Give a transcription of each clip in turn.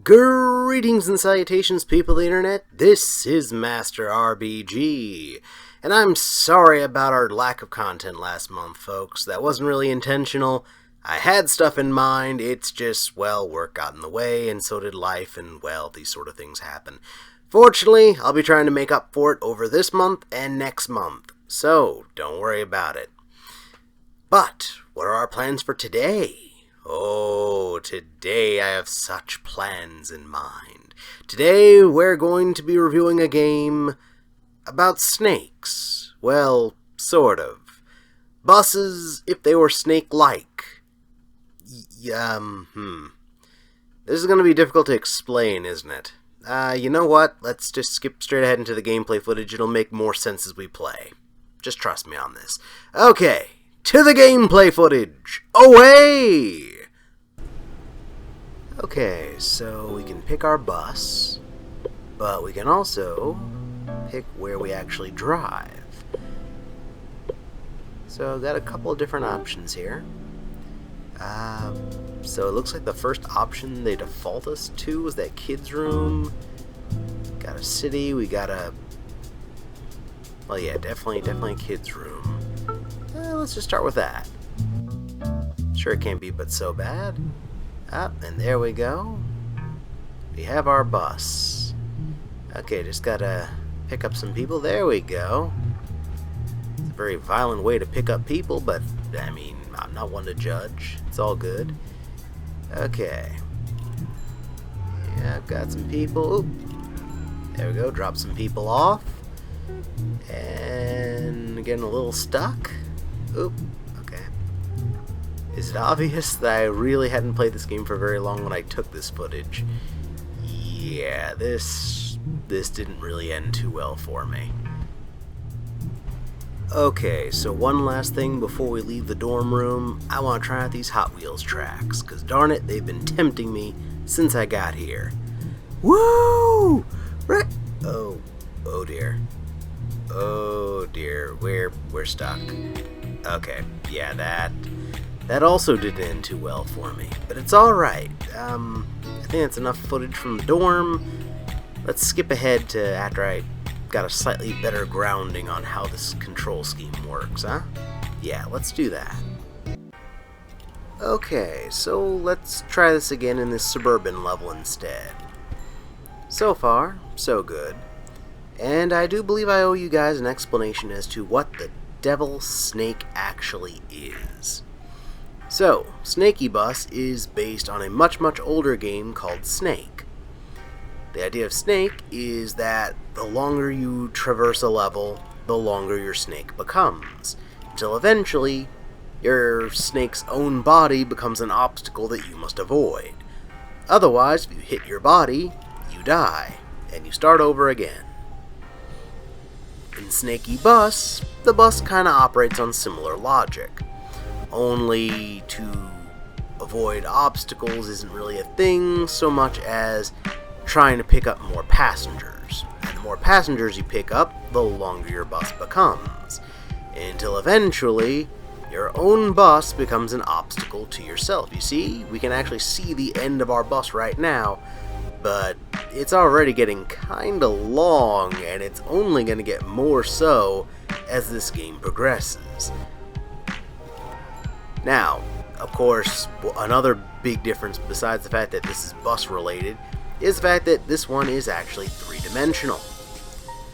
Greetings and salutations, people of the internet. This is Master RBG, and I'm sorry about our lack of content last month, folks. That wasn't really intentional. I had stuff in mind, it's just, well, work got in the way, and so did life, and, well, these sort of things happen. Fortunately, I'll be trying to make up for it over this month and next month, so don't worry about it. But, what are our plans for today? Oh, today I have such plans in mind. Today we're going to be reviewing a game about snakes. Well, sort of. Buses, if they were snake-like. This is going to be difficult to explain, isn't it? You know what? Let's just skip straight ahead into the gameplay footage. It'll make more sense as we play. Just trust me on this. Okay, to the gameplay footage. Away! Okay, so we can pick our bus, but we can also pick where we actually drive. So I've got a couple of different options here. So it looks like the first option they default us to was that kids room. Got a city, we got a... well, yeah, definitely kids room. Let's just start with that. Sure, it can't be but so bad. And there we go. We have our bus. Okay, just gotta pick up some people. There we go. It's a very violent way to pick up people, but, I mean, I'm not one to judge. It's all good. Okay. Yeah, I've got some people. Oop. There we go, drop some people off. And getting a little stuck. Oop. Is it obvious that I really hadn't played this game for very long when I took this footage? Yeah, this didn't really end too well for me. Okay, so one last thing before we leave the dorm room. I want to try out these Hot Wheels tracks, because darn it, they've been tempting me since I got here. Woo! Right. Oh dear. Oh dear, we're stuck. Okay, yeah, that also didn't end too well for me, but it's alright. I think that's enough footage from the dorm. Let's skip ahead to after I got a slightly better grounding on how this control scheme works, huh? Yeah, let's do that. Okay, so let's try this again in this Suburban level instead. So far, so good. And I do believe I owe you guys an explanation as to what the devil snake actually is. So, Snakeybus is based on a much older game called Snake. The idea of Snake is that the longer you traverse a level, the longer your snake becomes, until eventually your snake's own body becomes an obstacle that you must avoid. Otherwise, if you hit your body, you die, and you start over again. In Snakeybus, the bus kinda operates on similar logic. Only to avoid obstacles isn't really a thing so much as trying to pick up more passengers. And the more passengers you pick up, the longer your bus becomes. Until eventually, your own bus becomes an obstacle to yourself. You see, we can actually see the end of our bus right now, but it's already getting kinda long, and it's only gonna get more so as this game progresses. Now, of course, another big difference besides the fact that this is bus related is the fact that this one is actually three-dimensional.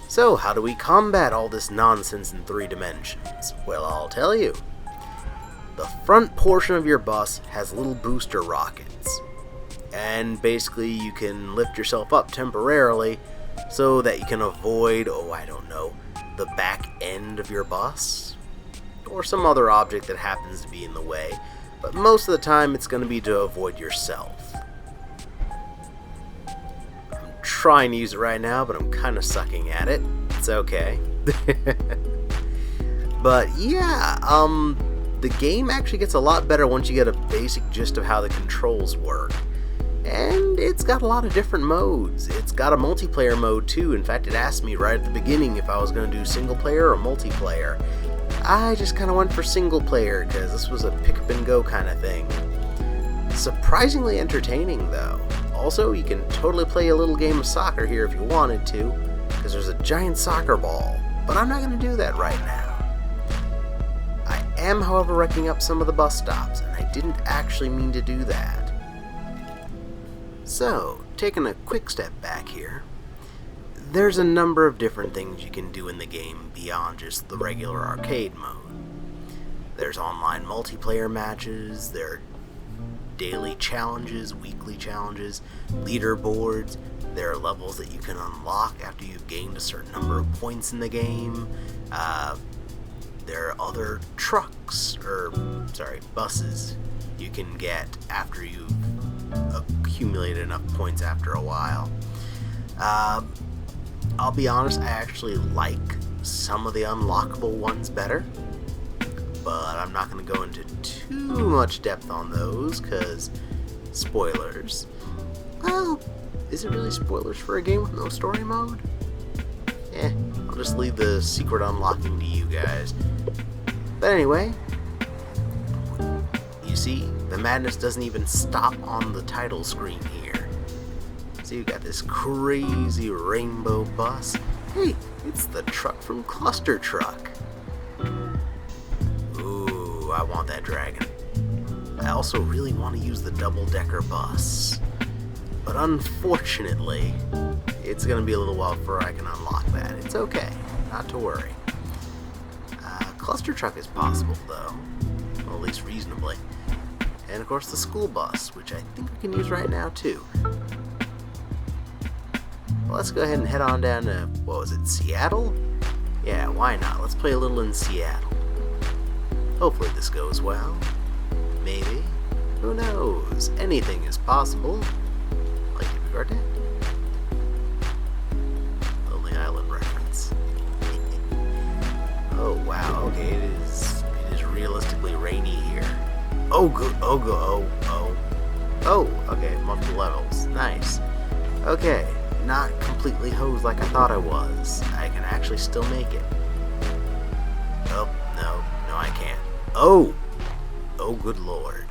So, how do we combat all this nonsense in 3 dimensions? Well, I'll tell you. The front portion of your bus has little booster rockets. And basically you can lift yourself up temporarily so that you can avoid, I don't know, the back end of your bus, or some other object that happens to be in the way, but most of the time it's going to be to avoid yourself. I'm trying to use it right now, but I'm kind of sucking at it. It's okay. But yeah, the game actually gets a lot better once you get a basic gist of how the controls work. And it's got a lot of different modes. It's got a multiplayer mode too. In fact, it asked me right at the beginning if I was going to do single player or multiplayer. I just kind of went for single player because this was a pick up and go kind of thing. Surprisingly entertaining though. Also, you can totally play a little game of soccer here if you wanted to, because there's a giant soccer ball, but I'm not going to do that right now. I am, however, wrecking up some of the bus stops, and I didn't actually mean to do that. So, taking a quick step back here, there's a number of different things you can do in the game beyond just the regular arcade mode. There's online multiplayer matches, there are daily challenges, weekly challenges, leaderboards, there are levels that you can unlock after you've gained a certain number of points in the game, there are other buses you can get after you've accumulated enough points after a while. I'll be honest, I actually like some of the unlockable ones better, but I'm not going to go into too much depth on those, because spoilers. Well, is it really spoilers for a game with no story mode? I'll just leave the secret unlocking to you guys. But anyway, you see, the madness doesn't even stop on the title screen here. So you got this crazy rainbow bus. Hey, it's the truck from Cluster Truck. Ooh, I want that dragon. I also really want to use the double-decker bus. But unfortunately, it's going to be a little while before I can unlock that. It's okay, not to worry. Cluster Truck is possible, though. Well, at least reasonably. And of course the school bus, which I think we can use right now, too. Well, let's go ahead and head on down to, what was it, Seattle? Yeah, why not? Let's play a little in Seattle. Hopefully this goes well. Maybe. Who knows? Anything is possible. Like David Gardette. Lonely Island reference. Oh wow, okay, it is realistically rainy here. Oh good, okay, multiple levels. Nice. Okay, not completely hosed like I thought I was. I can actually still make it. Oh, no, I can't. Oh good lord.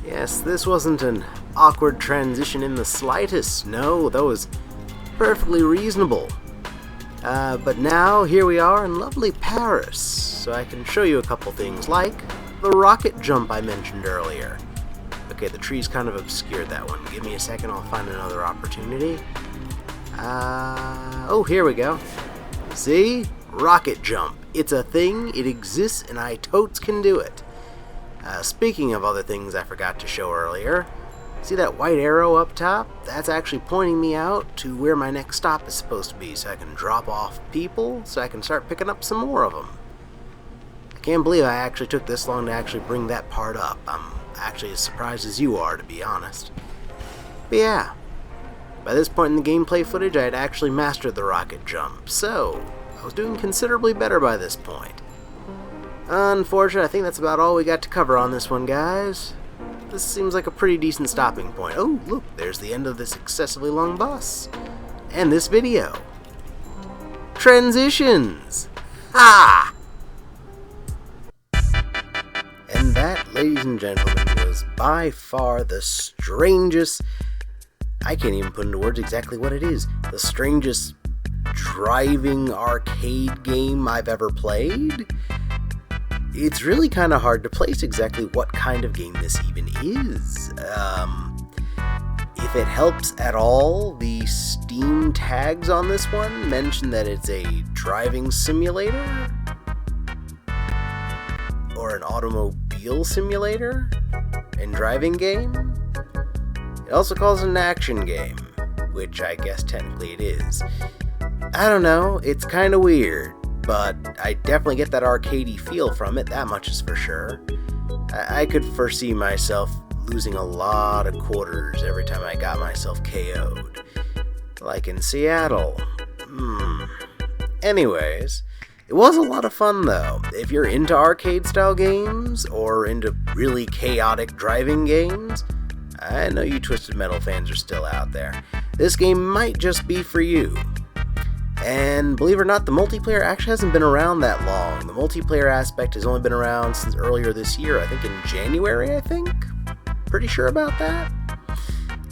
Yes, this wasn't an awkward transition in the slightest. No, that was perfectly reasonable. But now, here we are in lovely Paris, so I can show you a couple things, like the rocket jump I mentioned earlier. Okay, the trees kind of obscured that one. Give me a second, I'll find another opportunity. Oh, here we go. See? Rocket jump. It's a thing, it exists, and I totes can do it. Speaking of other things I forgot to show earlier, see that white arrow up top? That's actually pointing me out to where my next stop is supposed to be, so I can drop off people, so I can start picking up some more of them. I can't believe I actually took this long to actually bring that part up. I'm actually as surprised as you are, to be honest. But yeah, by this point in the gameplay footage, I had actually mastered the rocket jump, so I was doing considerably better by this point. Unfortunately, I think that's about all we got to cover on this one, guys. This seems like a pretty decent stopping point. Oh, look, there's the end of this excessively long bus. And this video. Transitions! Ha! And that, ladies and gentlemen, was by far the strangest... I can't even put into words exactly what it is. The strangest driving arcade game I've ever played. It's really kind of hard to place exactly what kind of game this even is. If it helps at all, the Steam tags on this one mention that it's a driving simulator or an automobile simulator and driving game. It also calls it an action game, which I guess technically it is. I don't know, it's kind of weird. But I definitely get that arcadey feel from it, that much is for sure. I could foresee myself losing a lot of quarters every time I got myself KO'd. Like in Seattle. Anyways, it was a lot of fun though. If you're into arcade-style games, or into really chaotic driving games, I know you Twisted Metal fans are still out there. This game might just be for you. And believe it or not, the multiplayer actually hasn't been around that long. The multiplayer aspect has only been around since earlier this year, I think in January, pretty sure about that.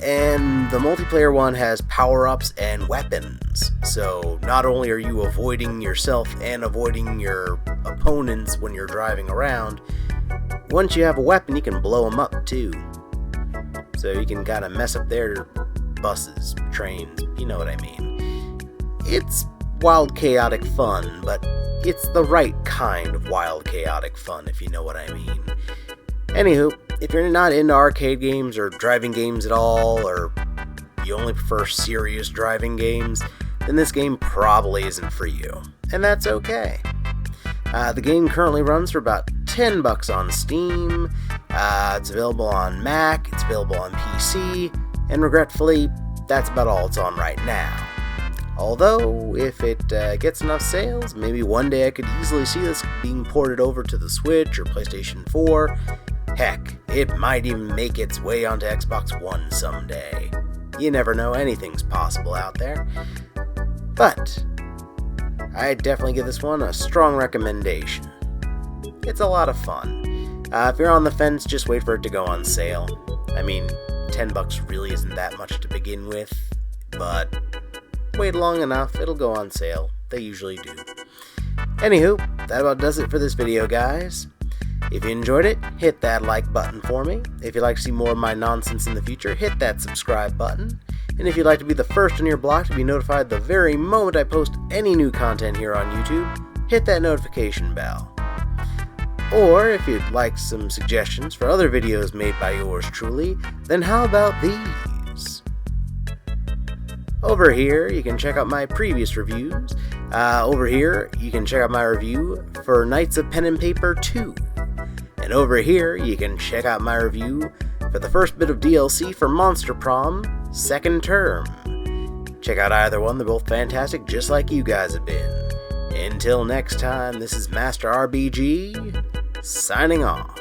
And the multiplayer one has power-ups and weapons. So not only are you avoiding yourself and avoiding your opponents when you're driving around, once you have a weapon, you can blow them up too. So you can kind of mess up their buses, trains, you know what I mean. It's wild, chaotic fun, but it's the right kind of wild, chaotic fun, if you know what I mean. Anywho, if you're not into arcade games or driving games at all, or you only prefer serious driving games, then this game probably isn't for you. And that's okay. The game currently runs for about $10 on Steam. It's available on Mac, it's available on PC, and regretfully, that's about all it's on right now. Although, if it gets enough sales, maybe one day I could easily see this being ported over to the Switch or PlayStation 4. Heck, it might even make its way onto Xbox One someday. You never know, anything's possible out there. But I'd definitely give this one a strong recommendation. It's a lot of fun. If you're on the fence, just wait for it to go on sale. I mean, $10 really isn't that much to begin with, but wait long enough, it'll go on sale. They usually do. Anywho, that about does it for this video, guys. If you enjoyed it, hit that like button for me. If you'd like to see more of my nonsense in the future, hit that subscribe button. And if you'd like to be the first on your block to be notified the very moment I post any new content here on YouTube, hit that notification bell. Or if you'd like some suggestions for other videos made by yours truly, then how about these? Over here, you can check out my previous reviews. Over here, you can check out my review for Knights of Pen and Paper 2. And over here, you can check out my review for the first bit of DLC for Monster Prom, Second Term. Check out either one, they're both fantastic, just like you guys have been. Until next time, this is Master RBG, signing off.